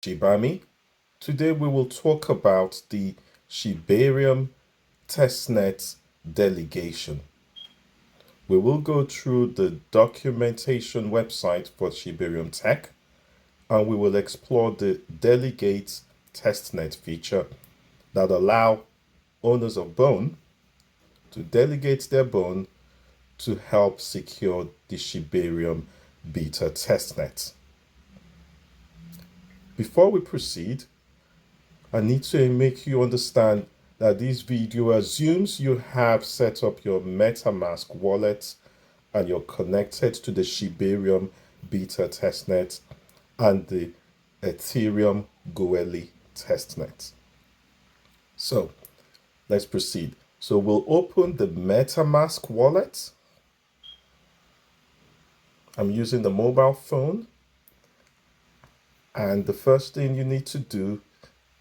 SHIBARMY. Today we will talk about the Shibarium Testnet delegation. We will go through the documentation website for Shibarium Tech, and we will explore the Delegate Testnet feature that allow owners of bone to delegate their bone to help secure the Shibarium BETA Testnet. Before we proceed, I need to make you understand that this video assumes you have set up your MetaMask wallet and you're connected to the Shibarium BETA Testnet and the Ethereum Goerli Testnet. So let's proceed. So we'll open the MetaMask wallet. I'm using the mobile phone. And the first thing you need to do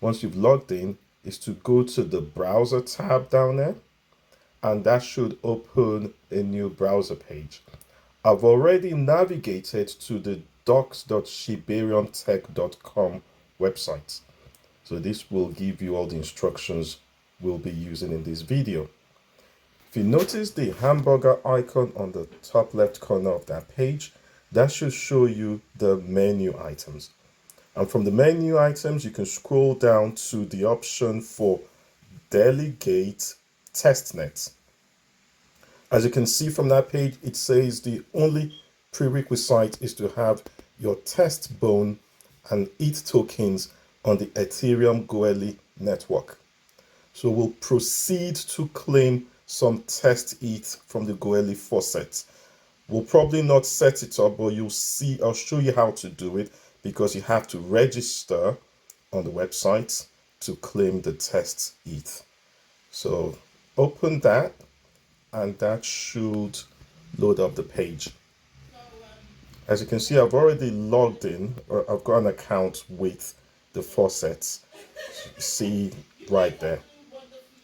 once you've logged in is to go to the browser tab down there, and that should open a new browser page. I've already navigated to the docs.shibariumtech.com website. So this will give you all the instructions we'll be using in this video. If you notice the hamburger icon on the top left corner of that page, that should show you the menu items. And from the menu items, you can scroll down to the option for Delegate Testnet. As you can see from that page, it says the only prerequisite is to have your test bone and ETH tokens on the Ethereum Goerli network. So we'll proceed to claim some test ETH from the Goerli faucet. We'll probably not set it up, but you'll see, I'll show you how to do it, because you have to register on the website to claim the test ETH. So open that, and that should load up the page. As you can see, I've already logged in, or I've got an account with the faucets. See right there.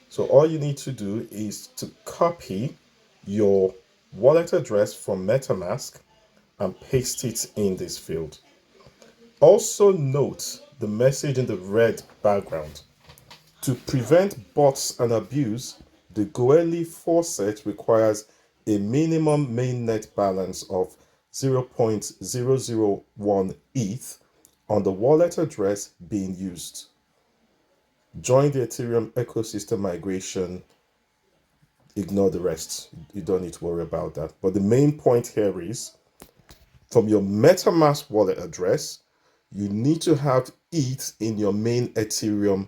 So all you need to do is to copy your wallet address from MetaMask and paste it in this field. Also note the message in the red background. To prevent bots and abuse, the Goerli faucet requires a minimum mainnet balance of 0.001 ETH on the wallet address being used. Join the Ethereum ecosystem migration. Ignore the rest. You don't need to worry about that. But the main point here is, from your MetaMask wallet address, you need to have ETH in your main Ethereum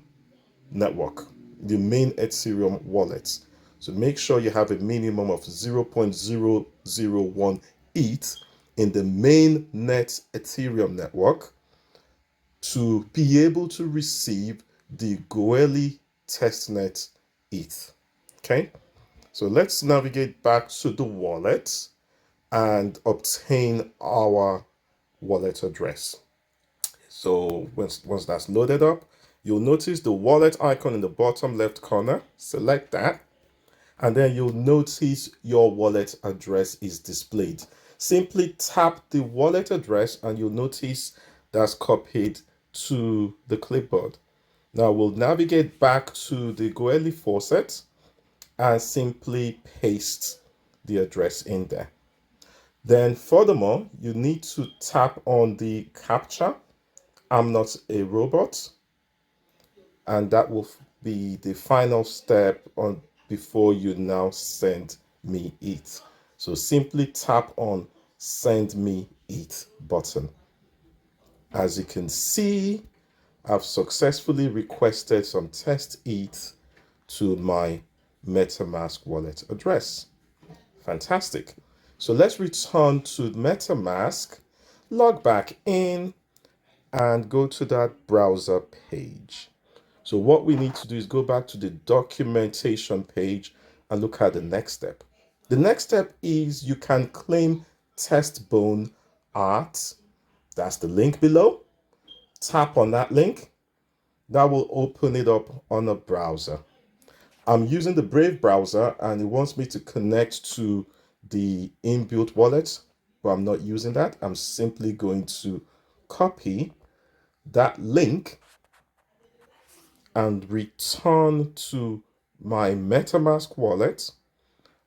network, the main Ethereum wallet. So make sure you have a minimum of 0.001 ETH in the main net Ethereum network to be able to receive the Goerli testnet ETH. Okay, so let's navigate back to the wallet and obtain our wallet address. So once that's loaded up, you'll notice the wallet icon in the bottom left corner. Select that, and then you'll notice your wallet address is displayed. Simply tap the wallet address and you'll notice that's copied to the clipboard. Now we'll navigate back to the Goerli faucet and simply paste the address in there. Then furthermore, you need to tap on the captcha, "I'm not a robot," and that will be the final step on before you now send me ETH. So simply tap on "Send me ETH" button. As you can see, I've successfully requested some test ETH to my MetaMask wallet address. Fantastic. So let's return to MetaMask, log back in, and go to that browser page. So what we need to do is go back to the documentation page and look at the next step. The next step is you can claim test bone at, that's the link below. Tap on that link. That will open it up on a browser. I'm using the Brave browser and it wants me to connect to the inbuilt wallet, but I'm not using that. I'm simply going to copy that link and return to my MetaMask wallet.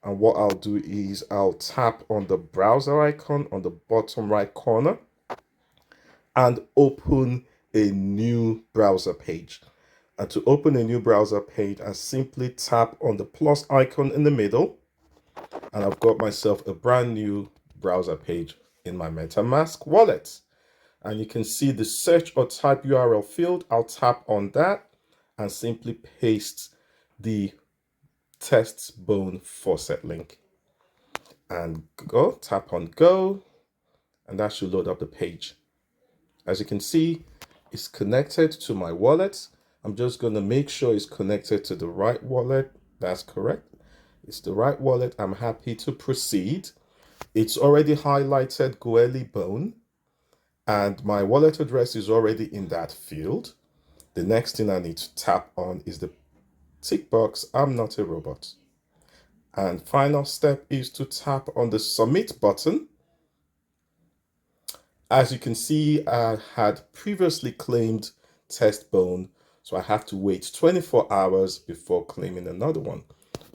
And what I'll do is I'll tap on the browser icon on the bottom right corner and open a new browser page. And to open a new browser page, I simply tap on the plus icon in the middle, and I've got myself a brand new browser page in my MetaMask wallet. And you can see the search or type URL field. I'll tap on that and simply paste the Test Bone faucet link. And go, tap on go, and that should load up the page. As you can see, it's connected to my wallet. I'm just going to make sure it's connected to the right wallet. That's correct. It's the right wallet. I'm happy to proceed. It's already highlighted Goeli Bone, and my wallet address is already in that field. The next thing I need to tap on is the tick box, I'm not a robot. And final step is to tap on the submit button. As you can see, I had previously claimed Test Bone, so I have to wait 24 hours before claiming another one.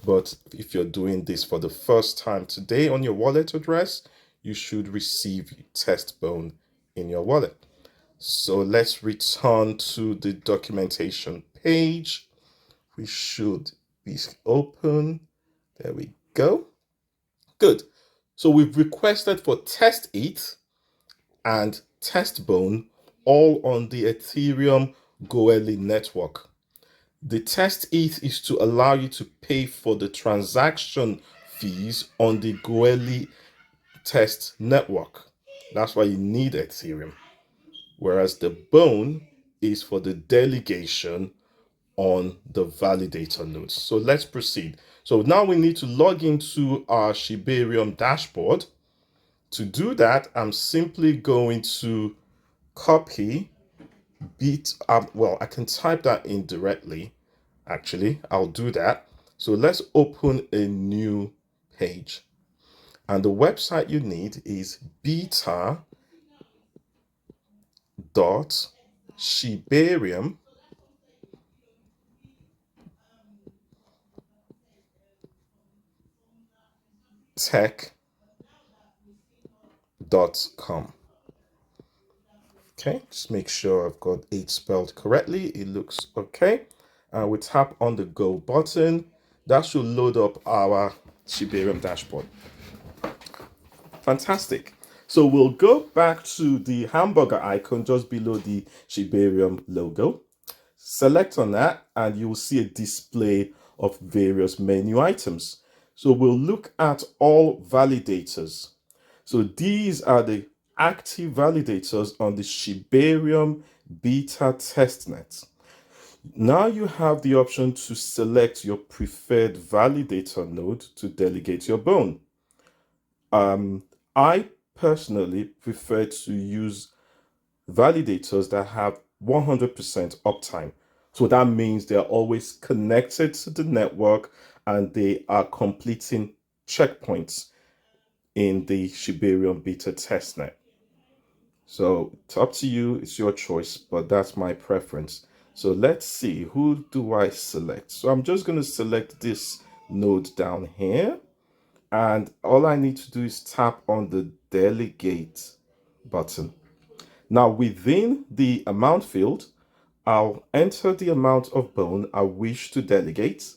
But if you're doing this for the first time today on your wallet address, you should receive Test Bone in your wallet. So let's return to the documentation page. We should be open. There we go. Good. So we've requested for Test ETH and Test Bone all on the Ethereum Goeli network. The Test ETH is to allow you to pay for the transaction fees on the Goeli test network. That's why you need Ethereum. Whereas the Bone is for the delegation on the validator nodes. So let's proceed. So now we need to log into our Shibarium dashboard. To do that, I'm simply going to copy well, I can type that in directly. Actually, I'll do that. So let's open a new page. And the website you need is beta.shibarium tech.com. Okay, just make sure I've got it spelled correctly. It looks okay. We tap on the go button. That should load up our Shibarium dashboard. Fantastic. So we'll go back to the hamburger icon just below the Shibarium logo. Select on that and you will see a display of various menu items. So we'll look at all validators. So these are the active validators on the Shibarium BETA Testnet. Now you have the option to select your preferred validator node to delegate your bone. I personally prefer to use validators that have 100% uptime. So that means they're always connected to the network and they are completing checkpoints in the Shibarium BETA Testnet. So it's up to you, it's your choice, but that's my preference. So let's see, who do I select? So I'm just going to select this node down here. And all I need to do is tap on the delegate button. Now within the amount field, I'll enter the amount of bone I wish to delegate.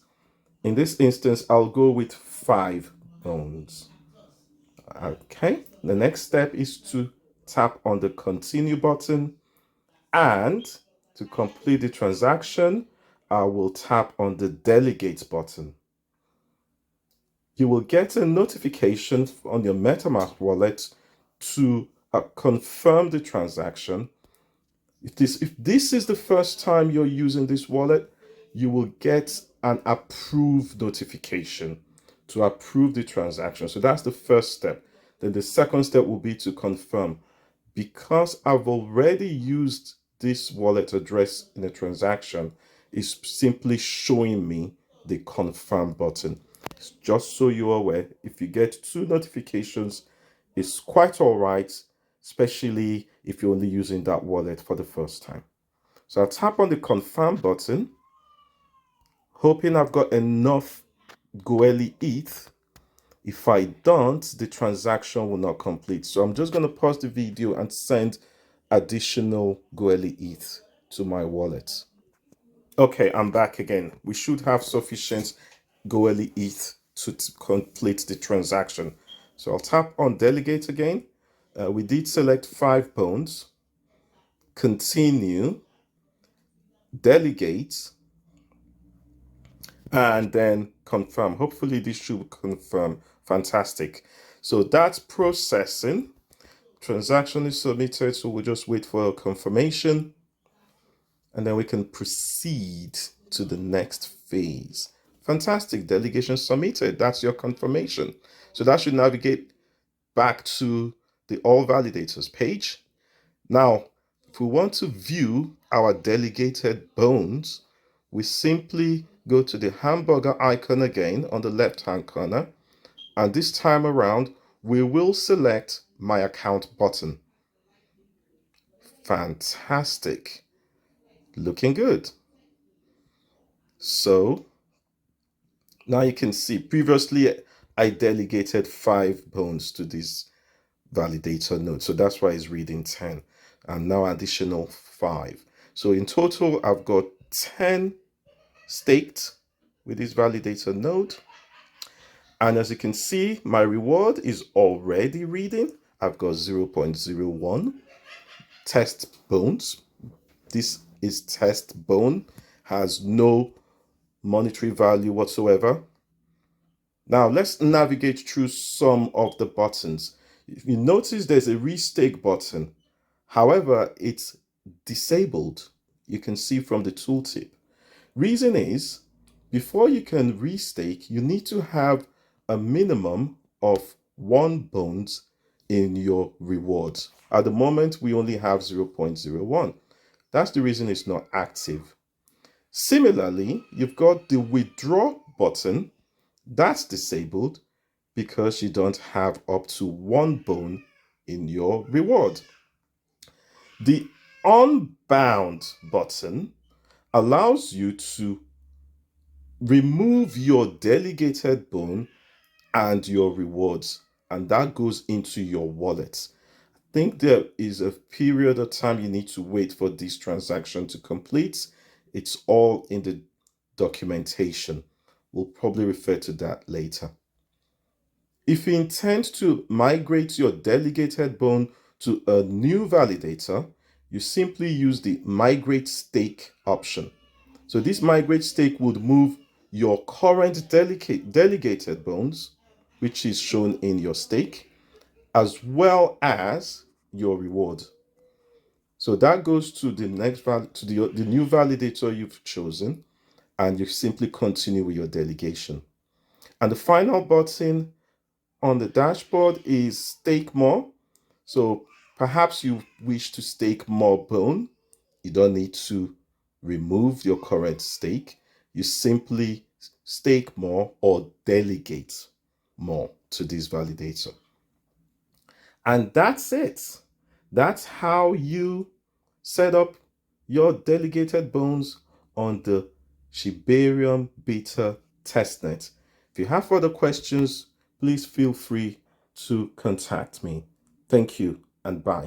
In this instance, I'll go with 5 bones. Okay, the next step is to tap on the continue button, and to complete the transaction, I will tap on the delegate button. You will get a notification on your MetaMask wallet to confirm the transaction. If this is the first time you're using this wallet, you will get an approve notification to approve the transaction. So that's the first step. Then the second step will be to confirm. Because I've already used this wallet address in a transaction, it's simply showing me the confirm button. Just so you're aware, if you get 2 notifications, it's quite all right. especially if you're only using that wallet for the first time. So I'll tap on the confirm button, hoping I've got enough Goeli ETH. If I don't, the transaction will not complete. So I'm just going to pause the video and send additional Goeli ETH to my wallet. Okay, I'm back again. We should have sufficient Goeli ETH to complete the transaction. So I'll tap on Delegate again. We did select 5 bones. Continue. Delegate. And then confirm. Hopefully this should confirm. Fantastic. So that's processing. Transaction is submitted, so we'll just wait for confirmation. And then we can proceed to the next phase. Fantastic. Delegation submitted. That's your confirmation. So that should navigate back to the All Validators page. Now, if we want to view our delegated bones, we simply go to the hamburger icon again on the left-hand corner. And this time around, we will select My Account button. Fantastic. Looking good. So now you can see previously I delegated 5 bones to this validator node. So that's why it's reading 10. And now additional 5. So in total, I've got 10 staked with this validator node. And as you can see, my reward is already reading. I've got 0.01 test bones. This is test bone, has no monetary value whatsoever. Now let's navigate through some of the buttons. If you notice, there's a restake button. However, it's disabled. You can see from the tooltip. Reason is, before you can restake, you need to have a minimum of 1 bones in your rewards. At the moment, we only have 0.01. That's the reason it's not active. Similarly, you've got the withdraw button. That's disabled because you don't have up to 1 bone in your reward. The unbound button allows you to remove your delegated bone and your rewards, and that goes into your wallet. I think there is a period of time you need to wait for this transaction to complete. It's all in the documentation. We'll probably refer to that later. If you intend to migrate your delegated bone to a new validator, you simply use the migrate stake option. So this migrate stake would move your current delegated bones, which is shown in your stake, as well as your reward. So that goes to the next to the new validator you've chosen, and you simply continue with your delegation. And the final button on the dashboard is stake more. So perhaps you wish to stake more bone. You don't need to remove your current stake. You simply stake more or delegate more to this validator. And that's it. That's how you set up your delegated bones on the Shibarium BETA Testnet. If you have further questions, please feel free to contact me. Thank you and bye.